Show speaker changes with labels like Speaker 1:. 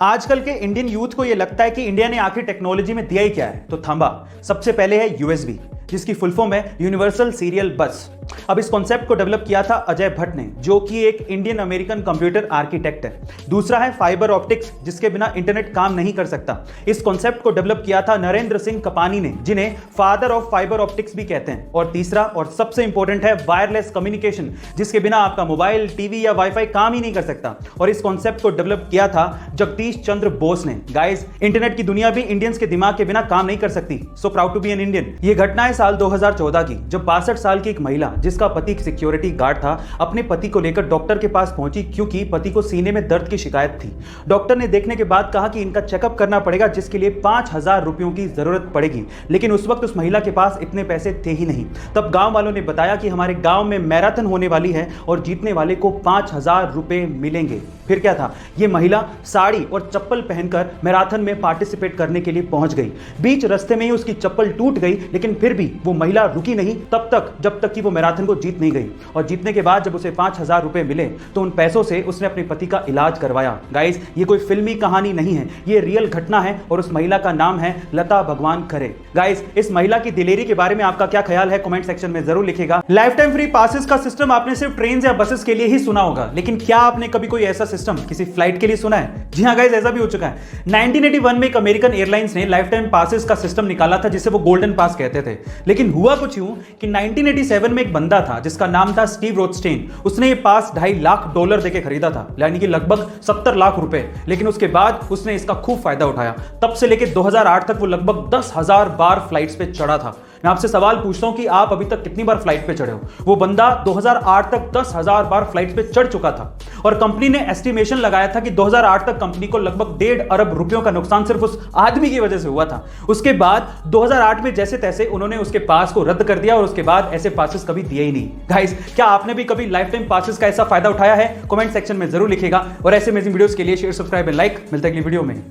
Speaker 1: आजकल के Indian youth को यह लगता है कि इंडिया ने आखिर टेक्नोलॉजी में दिया ही क्या है, तो थांबा। सबसे पहले है यूएसबी, जिसकी फुल फॉर्म है यूनिवर्सल सीरियल बस। अब इस कॉन्सेप्ट को डेवलप किया था अजय भट्ट ने, जो कि एक इंडियन अमेरिकन कंप्यूटर आर्किटेक्ट है। दूसरा है फाइबर ऑप्टिक्स, जिसके बिना इंटरनेट काम नहीं कर सकता। इस कॉन्सेप्ट को डेवलप किया था नरेंद्र सिंह कपानी ने, जिन्हें फादर ऑफ फाइबर ऑप्टिक्स भी कहते हैं। और तीसरा और सबसे इंपॉर्टेंट है वायरलेस कम्युनिकेशन, जिसके बिना आपका मोबाइल, टीवी या वाईफाई काम ही नहीं कर सकता। और इस कॉन्सेप्ट को डेवलप किया था जगदीश चंद्र बोस ने। गाइस, इंटरनेट की दुनिया भी इंडियंस के दिमाग के बिना काम नहीं कर सकती। So proud to be an Indian. ये घटना है साल 2014 की, जब 62 साल की एक महिला, जिसका पति सिक्योरिटी गार्ड था, अपने पति को लेकर डॉक्टर के पास पहुंची, क्योंकि पति को सीने में दर्द की शिकायत थी। डॉक्टर ने देखने के बाद कहा कि इनका चेकअप करना पड़ेगा, जिसके लिए 5000 रुपयों की जरूरत पड़ेगी। लेकिन उस वक्त उस महिला के पास इतने पैसे थे ही नहीं। तब गांव वालों ने बताया कि हमारे गांव में मैराथन होने वाली है और जीतने वाले को 5000 रुपए मिलेंगे। फिर क्या था, ये महिला साड़ी और चप्पल पहनकर मैराथन में पार्टिसिपेट करने के लिए पहुंच गई। बीच रास्ते में ही उसकी चप्पल टूट गई, लेकिन फिर भी वो महिला रुकी नहीं तब तक जब तक कि वो मैराथन को जीत नहीं गई। और जीतने के बाद जब उसे 5000 रुपए मिले, तो उन पैसों से उसने अपने पति का इलाज करवाया। गाइस, ये कोई फिल्मी कहानी नहीं है, ये रियल घटना है। और उस महिला का नाम है लता भगवान खरे। गाइस, इस महिला की दिलेरी के बारे में आपका क्या ख्याल है, कमेंट सेक्शन में जरूर लिखिएगा। लाइफ टाइम फ्री पासेस का सिस्टम आपने सिर्फ ट्रेन या बसेस के लिए ही सुना होगा, लेकिन क्या आपने कभी कोई ऐसा सिस्टम किसी फ्लाइट के लिए सुना है? जी हाँ गाइस, ऐसा भी हो चुका है। 1981 में एक अमेरिकन एयरलाइंस ने लाइफ टाइम पासेस का सिस्टम निकाला था, जिसे वो गोल्डन पास कहते थे। लेकिन हुआ कुछ यूं कि 1987 में एक बंदा था जिसका नाम था स्टीव रोथस्टेन। उसने ये पास $2.5 लाख देके खरीदा था, यानी कि लगभग 70 लाख रुपए। लेकिन उसके बाद उसने इसका खूब फायदा उठाया। तब से लेकर 2008 तक वो लगभग 10,000 बार फ्लाइट्स पे चढ़ा था। मैं आपसे सवाल पूछता हूं कि आप अभी तक कितनी बार फ्लाइट पे चढ़े हो? वो बंदा 2008 तक 10,000 बार फ्लाइट पे चढ़ चुका था। और कंपनी ने एस्टिमेशन लगाया था कि 2008 तक कंपनी को लगभग 1.5 अरब रुपयों का नुकसान सिर्फ उस आदमी की वजह से हुआ था। उसके बाद 2008 में जैसे तैसे उन्होंने उसके पास को रद्द कर दिया और उसके बाद ऐसे पासेस कभी दिए ही नहीं। गाइस, क्या आपने भी कभी लाइफ टाइम पासेस का ऐसा फायदा उठाया है? कमेंट सेक्शन में जरूर लिखिएगा। और ऐसे अमेजिंग वीडियोस के लिए शेयर, सब्सक्राइब एंड लाइक। मिलते हैं अगली वीडियो में।